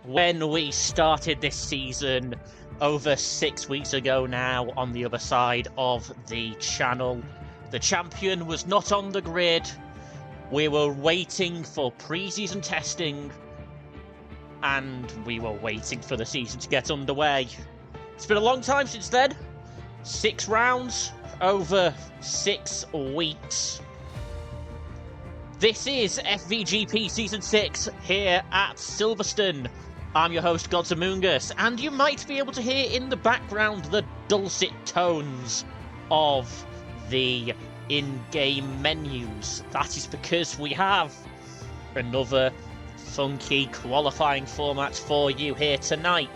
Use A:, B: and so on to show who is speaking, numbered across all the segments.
A: when we started this season over 6 weeks ago now on the other side of the channel. The champion was not on the grid. We were waiting for pre-season testing and we were waiting for the season to get underway. It's been a long time since then. 6 rounds over 6 weeks. This is FVGP Season 6 here at Silverstone. I'm your host, Godsamungus, and you might be able to hear in the background the dulcet tones of the in-game menus. That is because we have another funky qualifying format for you here tonight.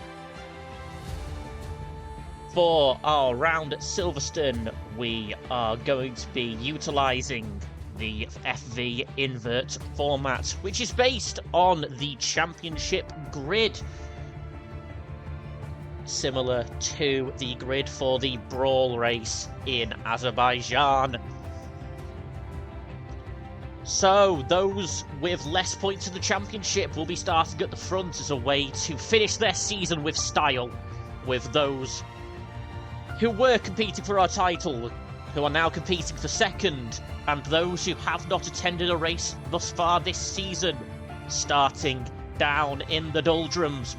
A: For our round at Silverstone, we are going to be utilising the FV invert format, which is based on the championship grid, similar to the grid for the Brawl race in Azerbaijan. So those with less points in the championship will be starting at the front as a way to finish their season with style, with those who were competing for our title, who are now competing for second, and those who have not attended a race thus far this season, starting down in the doldrums,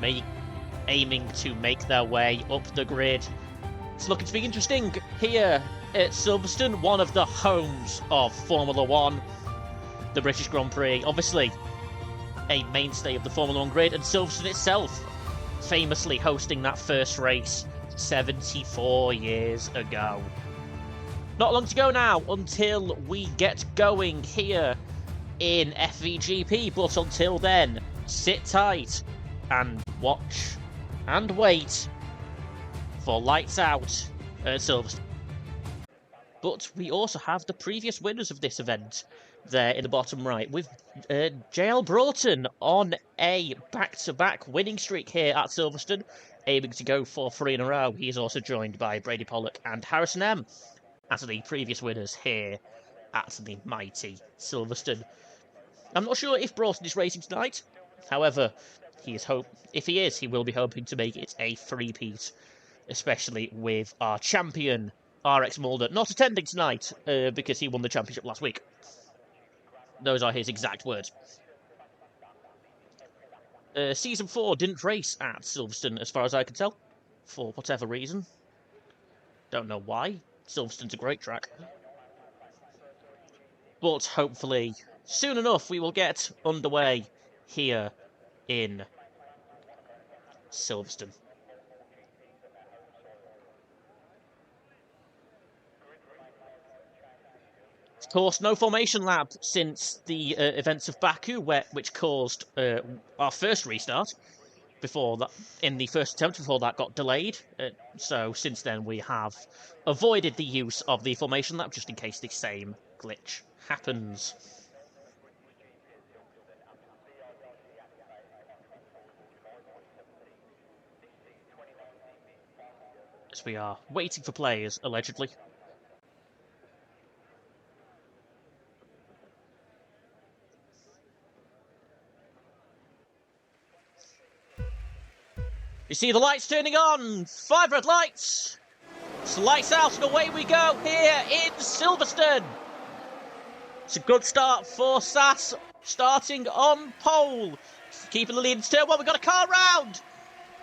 A: aiming to make their way up the grid. It's looking to be interesting here at Silverstone, one of the homes of Formula 1, the British Grand Prix, obviously a mainstay of the Formula 1 grid, and Silverstone itself famously hosting that first race 74 years ago. Not long to go now until we get going here in FVGP, but until then, sit tight and watch and wait for lights out at Silverstone. But we also have the previous winners of this event there in the bottom right, with JL Broughton on a back-to-back winning streak here at Silverstone, aiming to go for 3 in a row. He is also joined by Brady Pollock and Harrison M as the previous winners here at the mighty Silverstone. I'm not sure if Broughton is racing tonight. However, if he is, he will be hoping to make it a three-peat, especially with our champion, RX Mulder, not attending tonight because he won the championship last week. Those are his exact words. Season 4 didn't race at Silverstone, as far as I can tell, for whatever reason. Don't know why. Silverstone's a great track. But hopefully, soon enough, we will get underway here in Silverstone. Of course, no formation lab since the events of Baku, which caused our first restart before that, in the first attempt before that got delayed. So since then we have avoided the use of the formation lab just in case the same glitch happens. As we are waiting for players, allegedly. You see the lights turning on! 5 red lights! It's lights out and away we go here in Silverstone! It's a good start for SAS, starting on pole. Keeping the lead into turn 1, we've got a car round!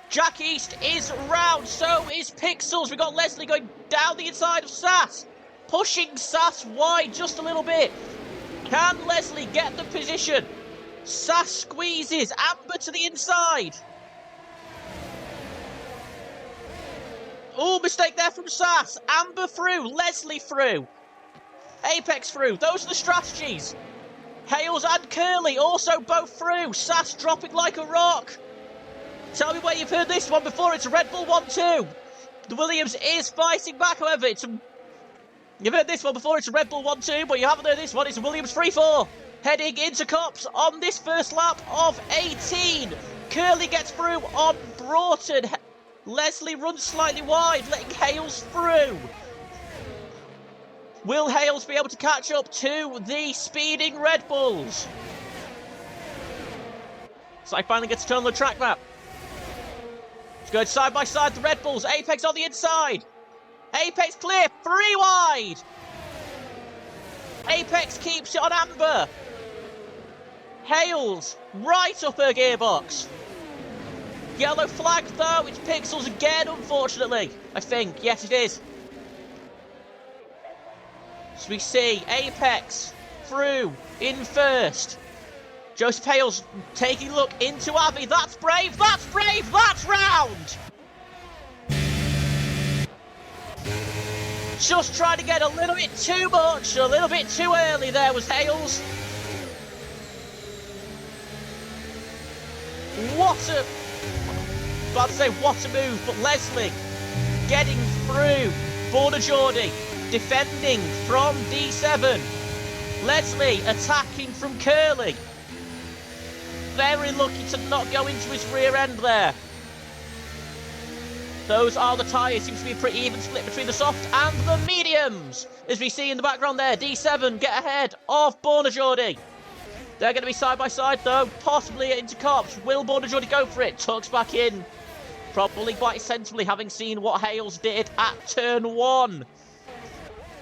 A: Jack East is round, so is Pixels. We've got Leslie going down the inside of SAS, pushing SAS wide just a little bit. Can Leslie get the position? SAS squeezes, Amber to the inside. Oh, mistake there from SAS. Amber through, Leslie through, Apex through. Those are the strategies. Hales and Curly also both through. SAS dropping like a rock. Tell me where you've heard this one before. It's a Red Bull 1-2. The Williams is fighting back, however. You've heard this one before. It's a Red Bull 1-2, but you haven't heard this one. It's a Williams 3-4. Heading into Cops on this first lap of 18. Curly gets through on Broughton. Leslie runs slightly wide, letting Hales through. Will Hales be able to catch up to the speeding Red Bulls? So I finally get to turn on the track map. It's going side by side, the Red Bulls. Apex on the inside. Apex clear, 3 wide. Apex keeps it on Amber. Hales right up her gearbox. Yellow flag though, it's Pixels again, unfortunately. I think, yes it is. So we see Apex through in first. Joseph Hales taking a look into Abby. That's brave, that's brave, that's round! Just trying to get a little bit too much, a little bit too early there was Hales. What a move, but Leslie getting through. Border Geordie defending from D7. Leslie attacking from Curly. Very lucky to not go into his rear end there. Those are the tyres. Seems to be a pretty even split between the soft and the mediums. As we see in the background there, D7 get ahead of Border Geordie. They're going to be side by side though, possibly into cops. Will Border Geordie go for it? Tucks back in. Probably quite sensibly, having seen what Hales did at turn 1.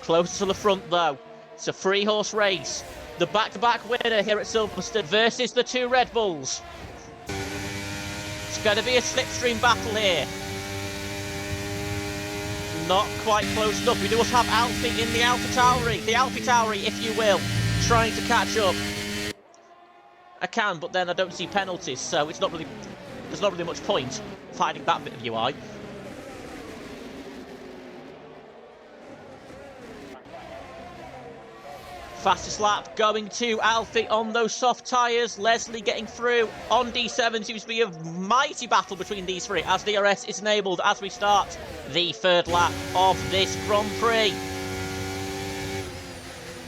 A: Close to the front though. It's a 3-horse race. The back-to-back winner here at Silverstone versus the 2 Red Bulls. It's going to be a slipstream battle here. Not quite close enough. We do also have Alfie in the AlphaTauri. The AlphaTauri, if you will, trying to catch up. I can, but then I don't see penalties, so it's not really. There's not really much point finding that bit of UI. Fastest lap going to Alfie on those soft tyres. Leslie getting through on D7. Seems to be a mighty battle between these 3 as DRS is enabled as we start the 3rd lap of this Grand Prix.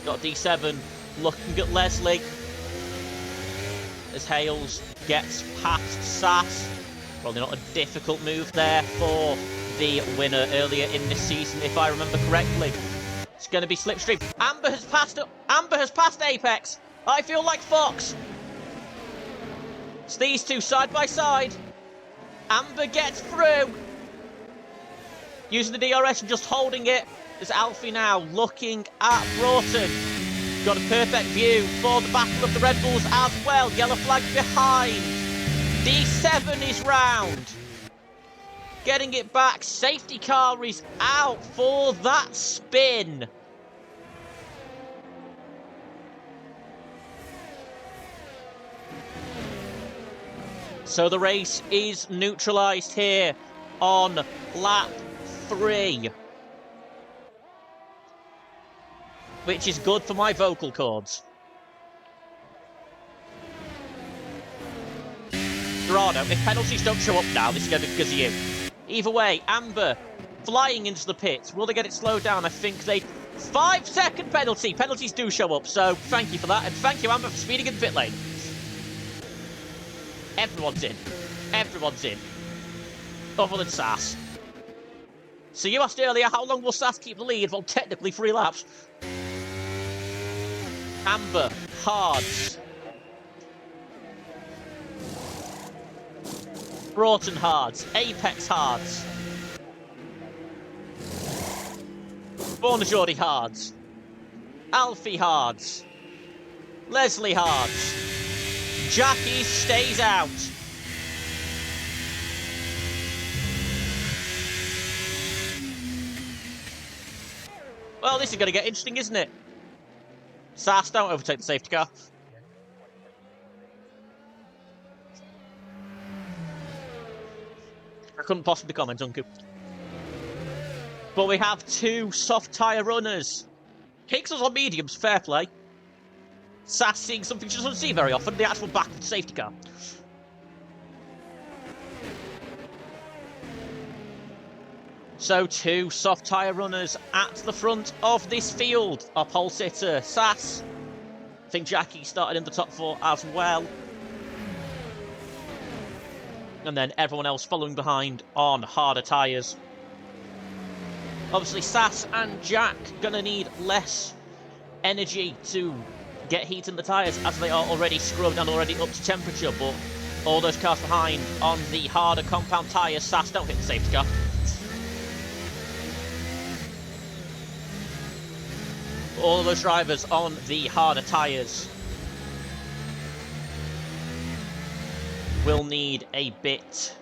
A: Got D7 looking at Leslie as Hales gets past Sass. Probably not a difficult move there for the winner earlier in this season, if I remember correctly. It's going to be slipstream. Amber has passed Apex. I feel like Fox. It's these 2 side by side. Amber gets through. Using the DRS and just holding it. There's Alfie now looking at Broughton. Got a perfect view for the battle of the Red Bulls as well. Yellow flag behind. D7 is round. Getting it back. Safety car is out for that spin. So the race is neutralised here on lap 3. Which is good for my vocal cords. Dorado, if penalties don't show up now, this is going to be because of you. Either way, Amber flying into the pits. Will they get it slowed down? I think they... 5-second penalty. Penalties do show up, so thank you for that. And thank you, Amber, for speeding in the pit lane. Everyone's in. Everyone's in. Other than Sass. So you asked earlier, how long will Sass keep the lead? Well, technically 3 laps. Amber, Hards. Broughton Hards. Apex Hards. Born Geordie Hards. Alfie Hards. Leslie Hards. Jackie stays out. Well, this is going to get interesting, isn't it? Sass, don't overtake the safety car. I couldn't possibly comment, Uncle. But we have 2 soft tyre runners. Pixels on mediums, fair play. Sass seeing something she doesn't see very often, the actual back of the safety car. So 2 soft tyre runners at the front of this field. Our pole sitter, Sass. I think Jackie started in the top 4 as well. And then everyone else following behind on harder tyres. Obviously, Sass and Jack gonna need less energy to get heat in the tyres as they are already scrubbed and already up to temperature, but All those cars behind on the harder compound tyres. Sass, don't hit the safety car. All those drivers on the harder tyres will need a bit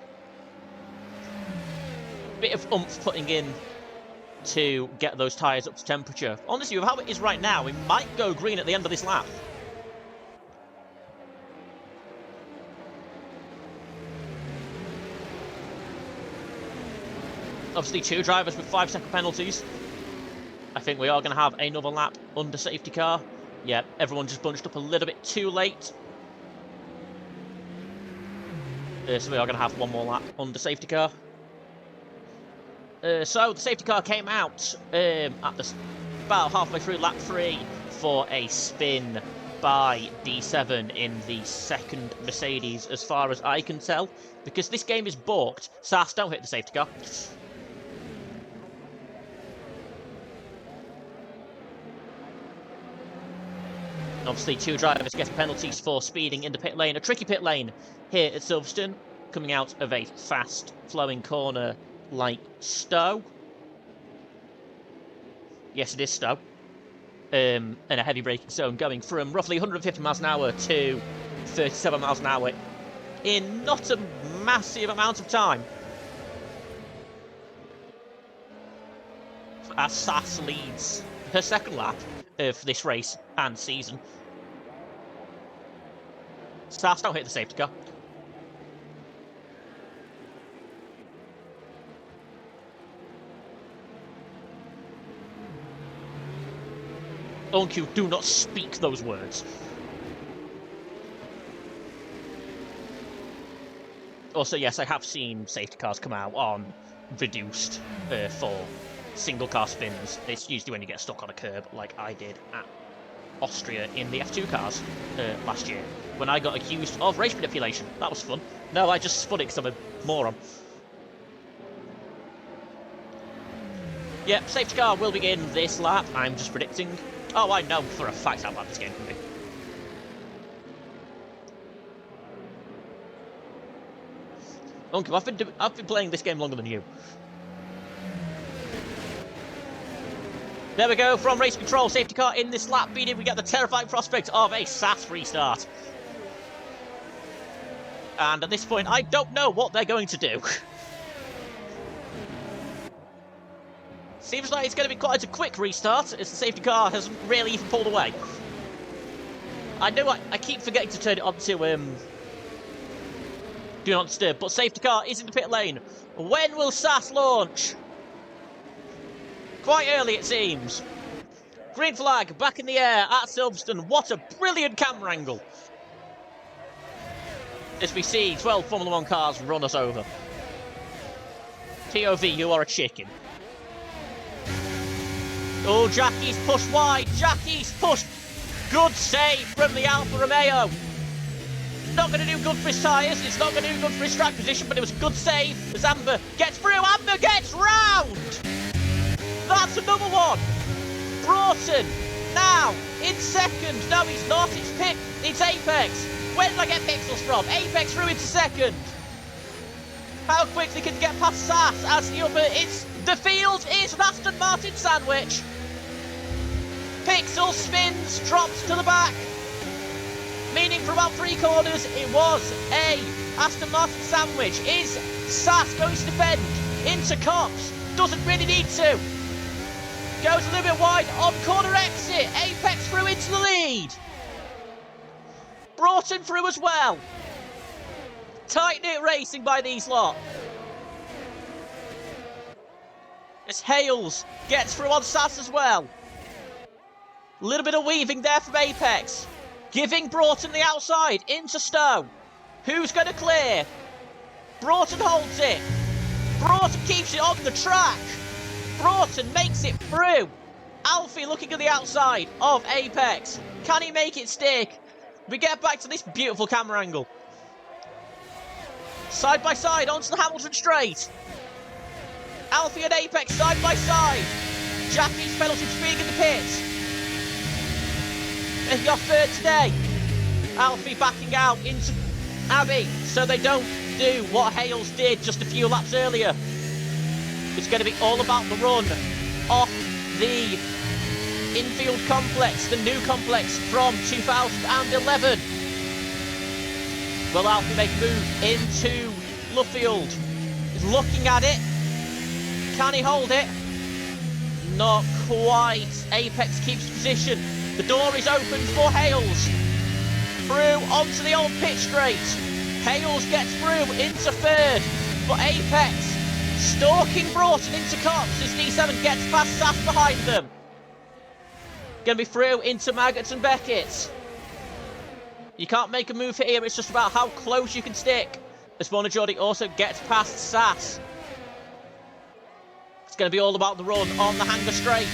A: of oomph putting in to get those tyres up to temperature. Honestly, with how it is right now, we might go green at the end of this lap. Obviously, 2 drivers with 5-second penalties. I think we are going to have another lap under safety car. Yeah, everyone just bunched up a little bit too late. So we are going to have one more lap under safety car. So the safety car came out about halfway through lap 3 for a spin by D7 in the second Mercedes, as far as I can tell. Because this game is balked. Sass, don't hit the safety car. Obviously, 2 drivers get penalties for speeding in the pit lane. A tricky pit lane here at Silverstone, coming out of a fast-flowing corner like Stowe. Yes, it is Stowe. And a heavy braking zone going from roughly 150 miles an hour to 37 miles an hour in not a massive amount of time. As Sass leads her second lap of this race and season. Sass, don't hit the safety car. Uncle, do not speak those words. Also, yes, I have seen safety cars come out on reduced for single car spins. It's usually when you get stuck on a curb, like I did at Austria in the F2 cars last year, when I got accused of race manipulation. That was fun. No, I just spun it because I'm a moron. Yep, safety car will begin this lap. I'm just predicting. Oh, I know for a fact how bad this game can be. Uncle, I've been playing this game longer than you. There we go, from race control, safety car in this lap, meaning we get the terrifying prospect of a Sass restart. And at this point, I don't know what they're going to do. Seems like it's going to be quite a quick restart, as the safety car hasn't really even pulled away. I know I keep forgetting to turn it on to Do Not Disturb, but safety car is in the pit lane. When will Sass launch? Quite early, it seems. Green flag back in the air at Silverstone. What a brilliant camera angle. As we see 12 Formula 1 cars run us over. POV, you are a chicken. Oh, Jackie's pushed wide. Jackie's pushed. Good save from the Alfa Romeo. Not going to do good for his tyres. It's not going to do good for his track position, but it was a good save as Amber gets through. Amber gets round. That's another one. Broughton now in second. No, he's not. It's Apex. Where did I get pixels from? Apex through into second. How quickly can you get past Sass as the upper? The field is an Aston Martin sandwich. Pixel spins, drops to the back. Meaning for about 3 corners, it was a Aston Martin sandwich. Is Sass going to defend into Cox? Doesn't really need to. Goes a little bit wide on corner exit. Apex through into the lead. Broughton through as well. Tight-knit racing by these lot. As Hales gets through on Sass as well. A little bit of weaving there from Apex. Giving Broughton the outside into Stowe. Who's going to clear? Broughton holds it. Broughton keeps it on the track. Broughton makes it through. Alfie looking at the outside of Apex. Can he make it stick? We get back to this beautiful camera angle. Side by side onto the Hamilton straight. Alfie and Apex side by side. Jackie's penalty speeding in the pits. And your third today. Alfie backing out into Abby, so they don't do what Hales did just a few laps earlier. It's going to be all about the run off the infield complex, the new complex from 2011. Will Alfie make a move into Luffield? He's looking at it. Can he hold it? Not quite. Apex keeps position. The door is open for Hales. Through onto the old pitch straight. Hales gets through into third. But Apex stalking Broughton into Cox as D7 gets past Sass behind them. Going to be through into Maggots and Beckett. You can't make a move here. It's just about how close you can stick. As Bonajordi also gets past Sass. It's going to be all about the run on the Hanger Straight.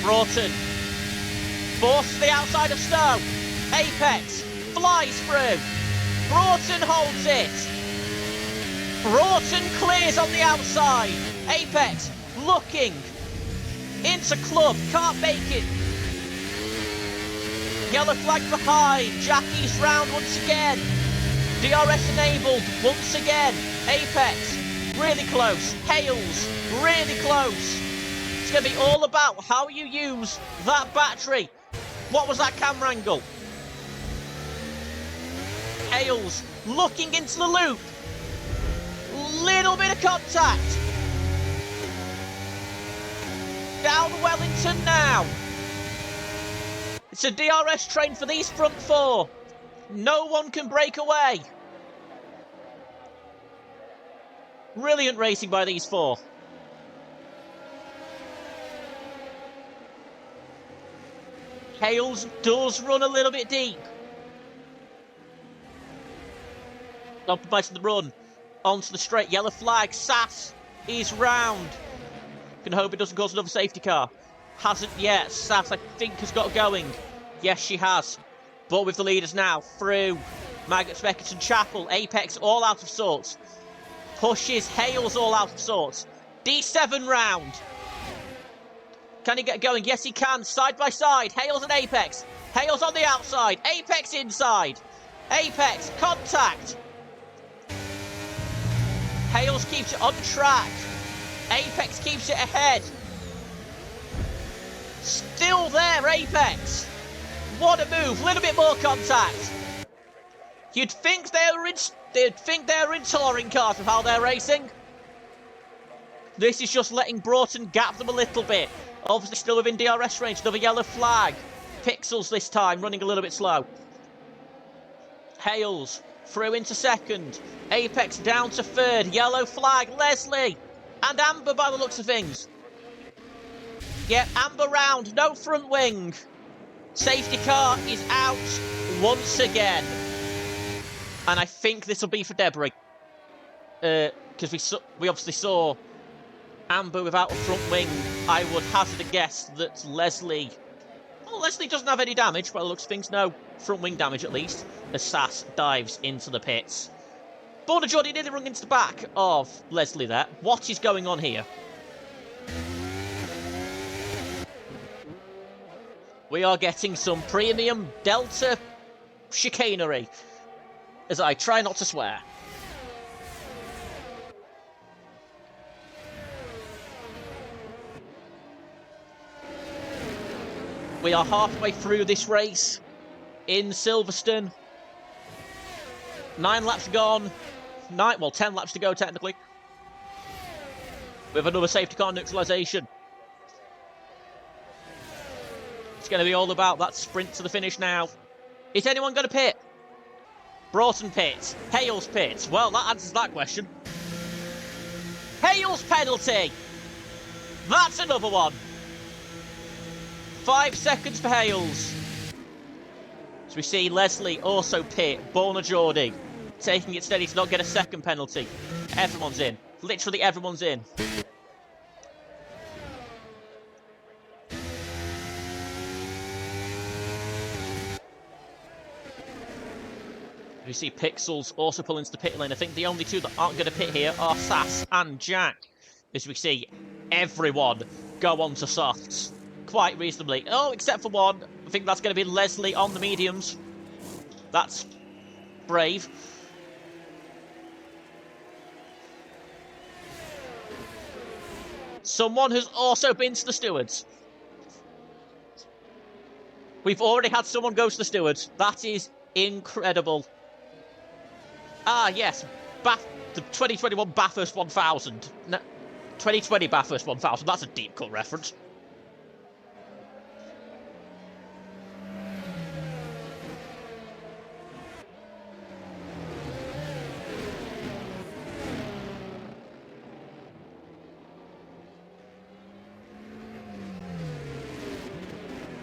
A: Broughton forces the outside of Stowe. Apex flies through. Broughton holds it. Broughton clears on the outside. Apex looking into Club. Can't make it. Yellow flag behind. Jackie's round once again. DRS enabled once again. Apex really close. Hales really close. It's going to be all about how you use that battery. What was that camera angle? Hales looking into the loop. Little bit of contact. Down Wellington now. It's a DRS train for these front four. No one can break away. Brilliant racing by these four. Hales does run a little bit deep. Optimising the run. Onto the straight. Yellow flag. Sass is round. Can hope it doesn't cause another safety car. Hasn't yet. Sass, I think, has got going. Yes, she has. But with the leaders now. Through Maggots, Beckett and Chapel. Apex all out of sorts. Pushes Hales all out of sorts. D7 round. Can he get going? Yes, he can. Side by side. Hales and Apex. Hales on the outside. Apex inside. Apex. Contact. Hales keeps it on track. Apex keeps it ahead. Still there, Apex. What a move. Little bit more contact. You'd think they were in touring cars with how they're racing. This is just letting Broughton gap them a little bit. Obviously still within DRS range. Another yellow flag. Pixels this time, running a little bit slow. Hales through into second. Apex down to third. Yellow flag. Leslie. And Amber by the looks of things. Yeah, Amber round. No front wing. Safety car is out once again. And I think this will be for Debris. Because we obviously saw Amber without a front wing. I would hazard a guess that Leslie... Well, Leslie doesn't have any damage, by the looks of things. No front wing damage, at least, as Sass dives into the pits. Border Jordy nearly rung into the back of Leslie there. What is going on here? We are getting some premium Delta chicanery, as I try not to swear. We are halfway through this race in Silverstone. 9 laps gone. 10 laps to go, technically. With another safety car neutralisation. It's going to be all about that sprint to the finish now. Is anyone going to pit? Broughton pits. Hales pits. Well, that answers that question. Hales penalty! That's another one. 5 seconds for Hales. So we see Leslie also pit. Borna Geordie taking it steady to not get a second penalty. Everyone's in. Literally everyone's in. We see Pixels also pull into the pit lane. I think the only two that aren't going to pit here are Sass and Jack. As we see everyone go on to softs quite reasonably. Oh, except for one. I think that's going to be Leslie on the mediums. That's brave. Someone has also been to the stewards. We've already had someone go to the stewards. That is incredible. Ah, yes. The 2021 Bathurst 1000. No, 2020 Bathurst 1000. That's a deep cut reference.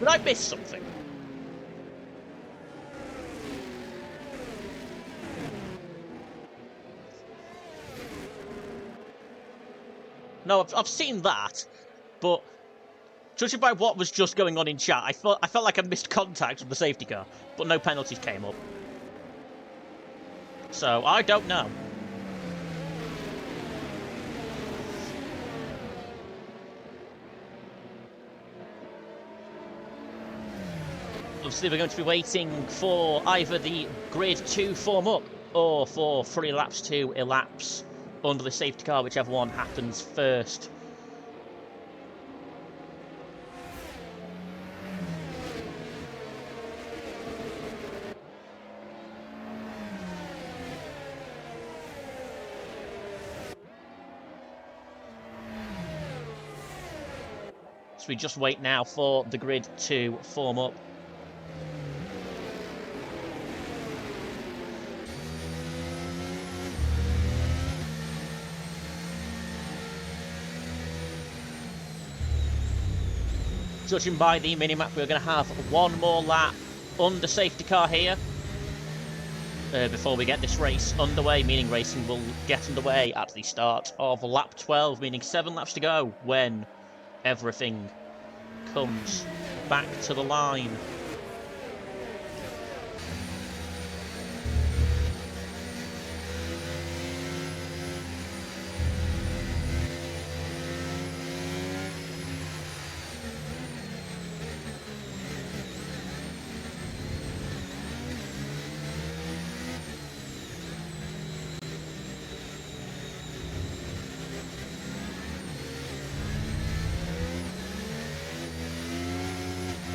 A: Did I miss something? No, I've seen that, but judging by what was just going on in chat, I felt like I missed contact with the safety car, but no penalties came up. So I don't know. Obviously, we're going to be waiting for either the grid to form up or for 3 laps to elapse under the safety car, whichever one happens first. So we just wait now for the grid to form up. Judging by the minimap, we're going to have one more lap under safety car here before we get this race underway, meaning racing will get underway at the start of lap 12, meaning 7 laps to go when everything comes back to the line.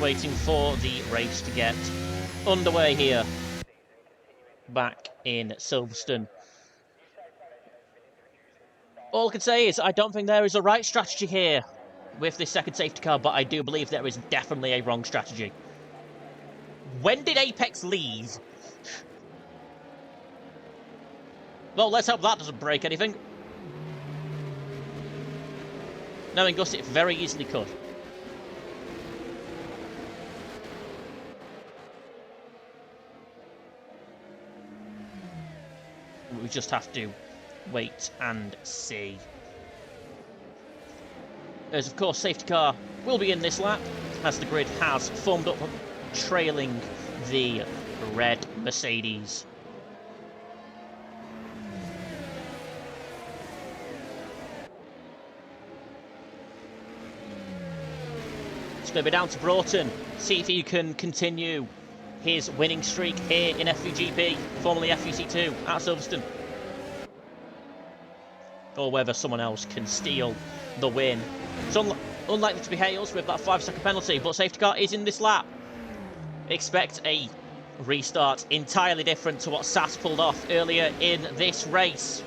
A: Waiting for the race to get underway here back in Silverstone. All I can say is I don't think there is a right strategy here with this second safety car, but I do believe there is definitely a wrong strategy. When did Apex leave? Well, let's hope that doesn't break anything. Knowing Gus, it very easily could. We just have to wait and see. As of course, safety car will be in this lap, as the grid has formed up, trailing the red Mercedes. It's going to be down to Broughton. See if he can continue his winning streak here in FVGP, formerly FVC2, at Silverstone. Or whether someone else can steal the win. It's unlikely to be Hales with that 5-second penalty, but safety car is in this lap. Expect a restart entirely different to what Sass pulled off earlier in this race.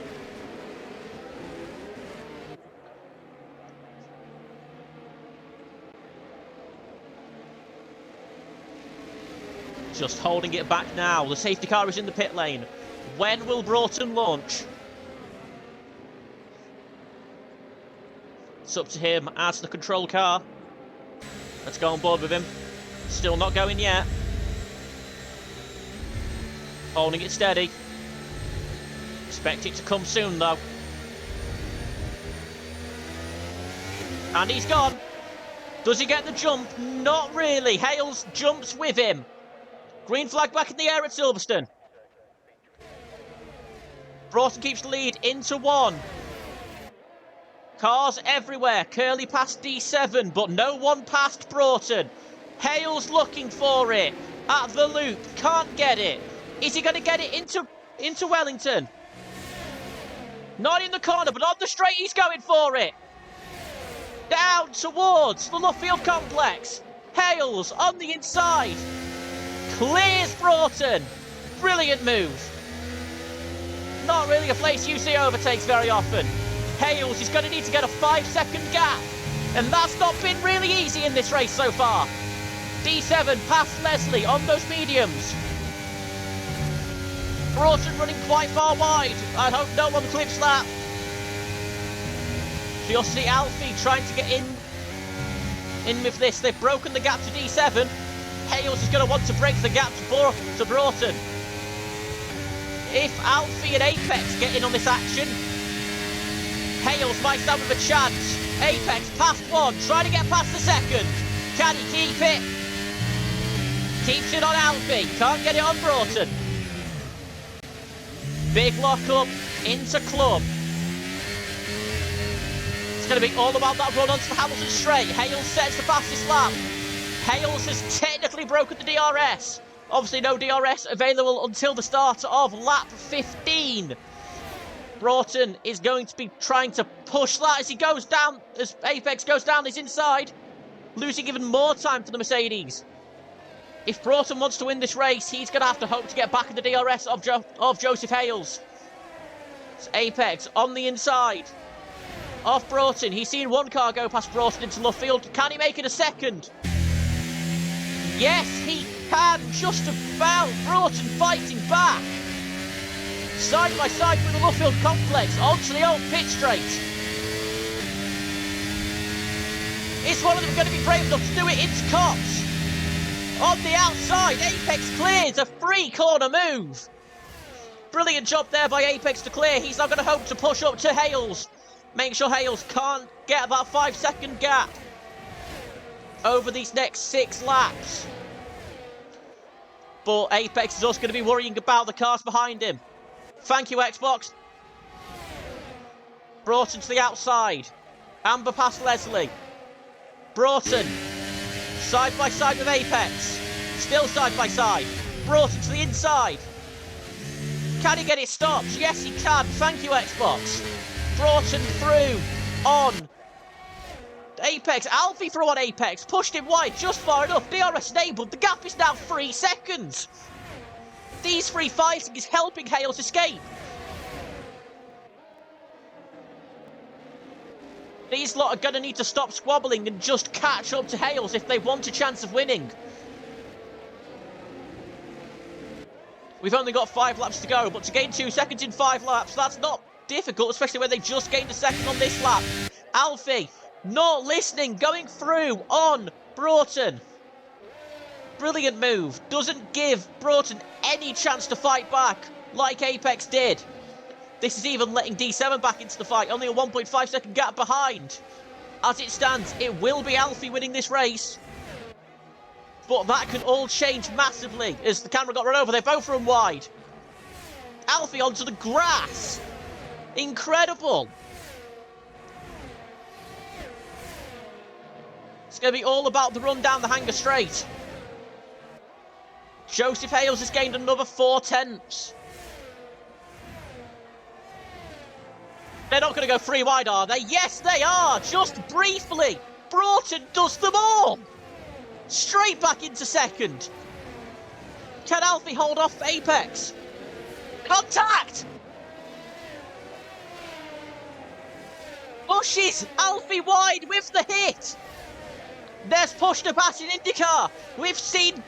A: Just holding it back now. The safety car is in the pit lane. When will Broughton launch? It's up to him as the control car. Let's go on board with him. Still not going yet. Holding it steady. Expect it to come soon though. And he's gone. Does he get the jump? Not really. Hales jumps with him. Green flag back in the air at Silverstone. Broughton keeps the lead into 1. Cars everywhere. Curly past D7, but no one past Broughton. Hales looking for it at the loop. Can't get it. Is he going to get it into Wellington? Not in the corner, but on the straight, he's going for it. Down towards the Luffield complex. Hales on the inside. Clears Broughton. Brilliant move. Not really a place you see overtakes very often. Hales is going to need to get a 5-second gap. And that's not been really easy in this race so far. D7 past Leslie on those mediums. Broughton running quite far wide. I hope no one clips that. So you'll see Alfie trying to get in with this. They've broken the gap to D7. Hales is going to want to break the gap to Broughton. If Alfie and Apex get in on this action, Hales might stand with a chance. Apex past one, trying to get past the second. Can he keep it? Keeps it on Alfie, can't get it on Broughton. Big lock-up into Club. It's going to be all about that run onto the Hamilton straight. Hales sets the fastest lap. Hales has technically broken the DRS. Obviously no DRS available until the start of lap 15. Broughton is going to be trying to push that as he goes down, as Apex goes down his inside, losing even more time for the Mercedes. If Broughton wants to win this race, he's going to have to hope to get back in the DRS of Joseph Hales. It's Apex on the inside. Off Broughton. He's seen one car go past Broughton into Luffield. Can he make it a second? Yes, he can. Just about. Broughton fighting back. Side by side with the Luffield complex. Onto the old pit straight. Is one of them going to be brave enough to do it into Cops? On the outside, Apex clears a free corner move. Brilliant job there by Apex to clear. He's now going to hope to push up to Hales. Make sure Hales can't get that 5-second gap over these next 6 laps. But Apex is also going to be worrying about the cars behind him. Thank you, Xbox. Broughton to the outside. Amber past Leslie. Broughton. Side by side with Apex. Still side by side. Broughton to the inside. Can he get it stopped? Yes, he can. Thank you, Xbox. Broughton through on Apex. Alfie through on Apex. Pushed him wide just far enough. DRS enabled. The gap is now 3 seconds. These three fighting is helping Hales escape. These lot are going to need to stop squabbling and just catch up to Hales if they want a chance of winning. We've only got 5 laps to go, but to gain 2 seconds in 5 laps, that's not difficult, especially when they just gained a second on this lap. Alfie, not listening, going through on Broughton. Brilliant move. Doesn't give Broughton any chance to fight back like Apex did. This is even letting D7 back into the fight, only a 1.5 second gap behind. As it stands, it will be Alfie winning this race. But that can all change massively as the camera got run over. They both run wide. Alfie onto the grass. Incredible. It's going to be all about the run down the Hanger Straight. Joseph Hales has gained another 4 tenths. They're not going to go 3 wide, are they? Yes, they are! Just briefly! Broughton does them all! Straight back into second. Can Alfie hold off Apex? Contact! Pushes Alfie wide with the hit! There's push to pass in IndyCar. We've seen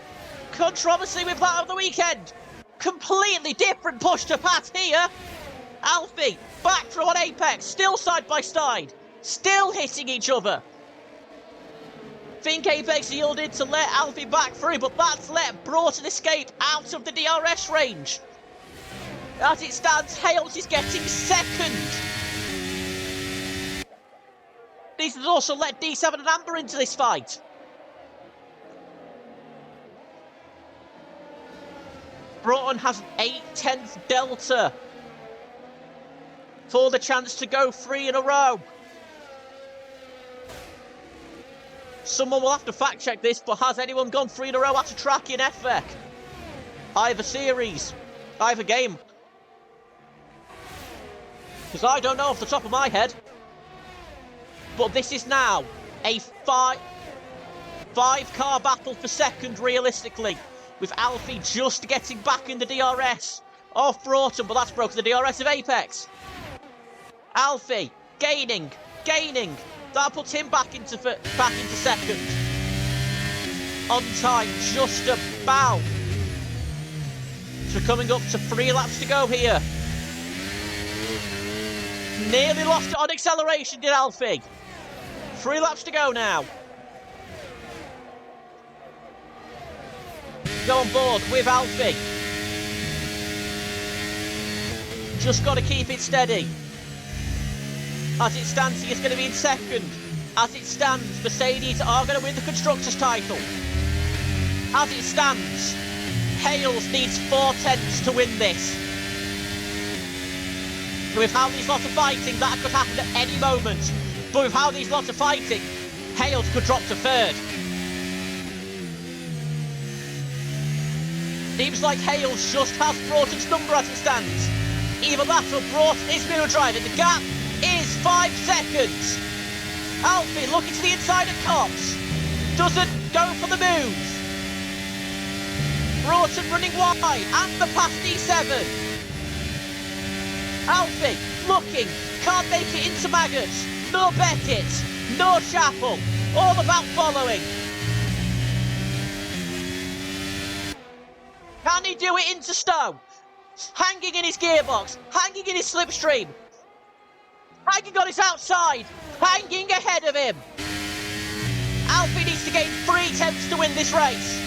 A: controversy with that over the weekend. Completely different push to pass here. Alfie back through on Apex, still side by side, still hitting each other. Think Apex yielded to let Alfie back through, but that's let Broughton escape out of the DRS range. As it stands, Hales is getting second. This has also let D7 and Amber into this fight. Broughton has an 8-tenth delta for the chance to go 3 in a row. Someone will have to fact check this, but has anyone gone 3 in a row at a track in FVGP? Either series. I have a game. Because I don't know off the top of my head. But this is now a five-car battle for second, realistically. With Alfie just getting back in the DRS of Broughton, but that's broken the DRS of Apex. Alfie gaining. That puts him back into second. On time, just about. So coming up to 3 laps to go here. Nearly lost it on acceleration, did Alfie. 3 laps to go now. Go on board with Alfie. Just got to keep it steady. As it stands, he is going to be in second. As it stands, Mercedes are going to win the Constructors' title. As it stands, Hales needs 4/10 to win this. With how these lots are fighting, that could happen at any moment. But with how these lots are fighting, Hales could drop to third. Seems like Hales just has Broughton's number as it stands. Either that or Broughton is mirror driving. The gap is 5 seconds. Alfie looking to the inside of Cops. Doesn't go for the move. Broughton running wide and the past D7. Alfie looking, can't make it into Maggots. No Beckett, no Chapel. All about following. Can he do it into Stowe? Hanging in his gearbox, hanging in his slipstream. Hanging on his outside, hanging ahead of him. Alfie needs to gain 3/10 to win this race.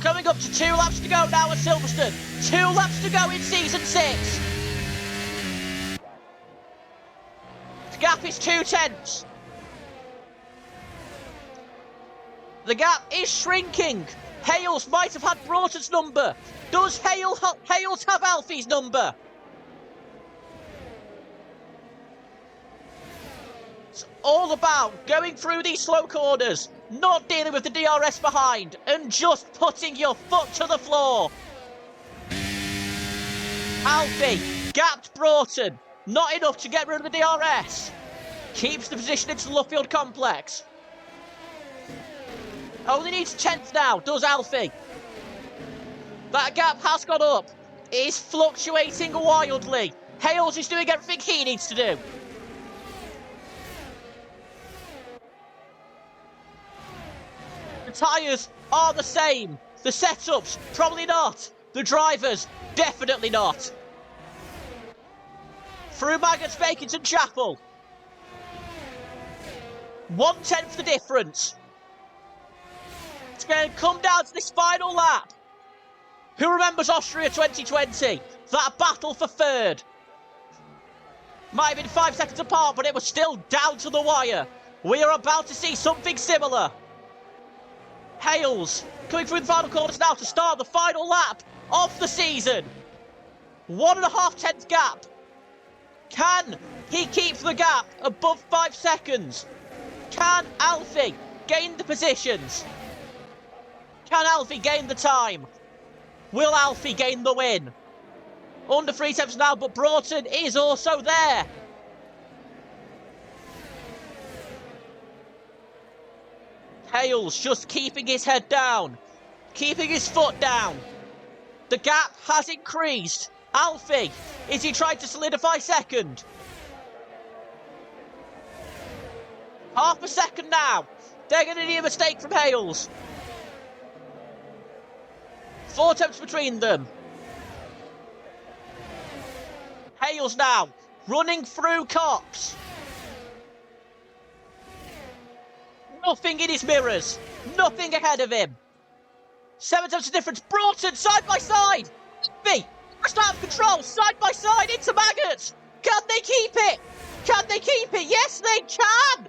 A: Coming up to 2 laps to go now at Silverstone. 2 laps to go in Season 6. The gap is 2/10. The gap is shrinking. Hales might have had Broughton's number. Does Hales have Alfie's number? It's all about going through these slow corners, not dealing with the DRS behind, and just putting your foot to the floor. Alfie gapped Broughton. Not enough to get rid of the DRS. Keeps the position into the Luffield complex. Only needs 10th now, does Alfie. That gap has gone up. It is fluctuating wildly. Hales is doing everything he needs to do. The tyres are the same. The setups, probably not. The drivers, definitely not. Through Maggots, Bacon and Chapel. 1/10 the difference. It's going to come down to this final lap. Who remembers Austria 2020? That battle for third. Might have been 5 seconds apart, but it was still down to the wire. We are about to see something similar. Hales coming through the final corners now to start the final lap of the season. 1.5 gap. Can he keep the gap above 5 seconds? Can Alfie gain the positions? Can Alfie gain the time? Will Alfie gain the win? Under 3 seconds now, but Broughton is also there. Hales just keeping his head down, keeping his foot down. The gap has increased. Alfie, is he trying to solidify second? Half a second now. They're going to need a mistake from Hales. 4 attempts between them. Hales now running through Cops. Nothing in his mirrors. Nothing ahead of him. 7 attempts of difference. Broughton side by side. Alfie just out of control. Side by side into Maggots. Can they keep it? Can they keep it? Yes, they can.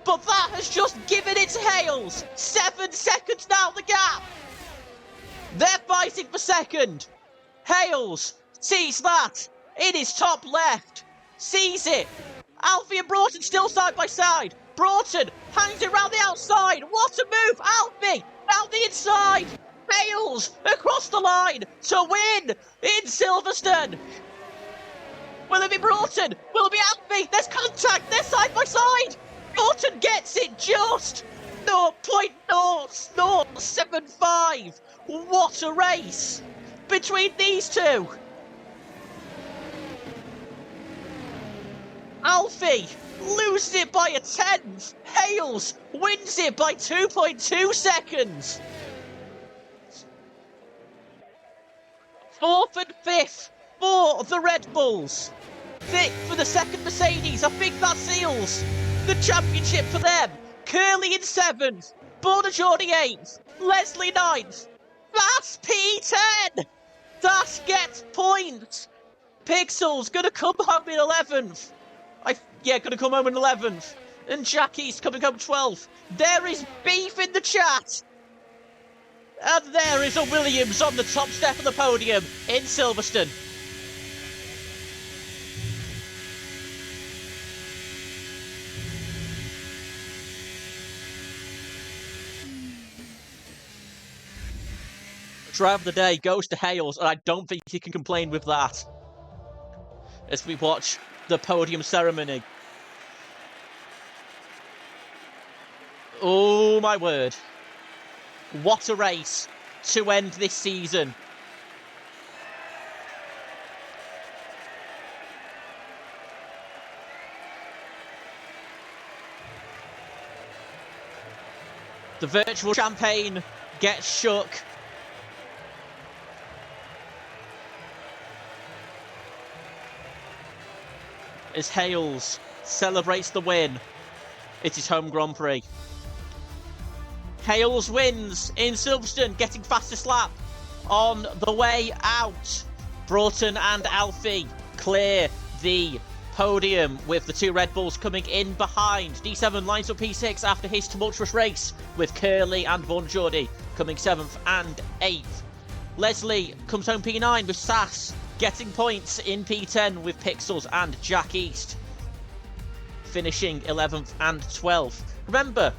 A: But that has just given it to Hales. 7 seconds now, the gap. They're fighting for second. Hales sees that. In his top left. Sees it. Alfie and Broughton still side by side. Broughton hangs it round the outside. What a move. Alfie down the inside. Hales across the line to win in Silverstone. Will it be Broughton? Will it be Alfie? There's contact. They're side by side. Broughton gets it just 0.0075. What a race between these two. Alfie loses it by a tenth. Hales wins it by 2.2 seconds. 4th and 5th for the Red Bulls. 5th for the second Mercedes. I think that seals the championship for them. Curly in 7th. Bonajordi 8th. Leslie 9th. That's P10. That gets points. Pixel's going to come home in 11th. Going to come home in 11th. And Jack East coming home 12th. There is beef in the chat. And there is a Williams on the top step of the podium in Silverstone. Drive of the day goes to Hales, and I don't think you can complain with that. As we watch the podium ceremony. Oh my word. What a race to end this season. The virtual champagne gets shook. As Hales celebrates the win. It is home Grand Prix. Hales wins in Silverstone, getting fastest lap on the way out. Broughton and Alfie clear the podium with the two Red Bulls coming in behind. D7 lines up P6 after his tumultuous race with Curly and Bonajordi coming 7th and 8th. Leslie comes home P9 with Sass getting points in P10 with Pixels and Jack East finishing 11th and 12th. Remember,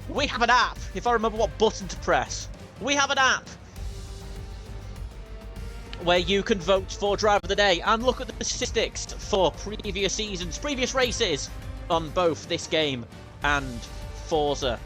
A: we have an app, if I remember what button to press. We have an app where you can vote for Driver of the Day and look at the statistics for previous seasons, previous races on both this game and Forza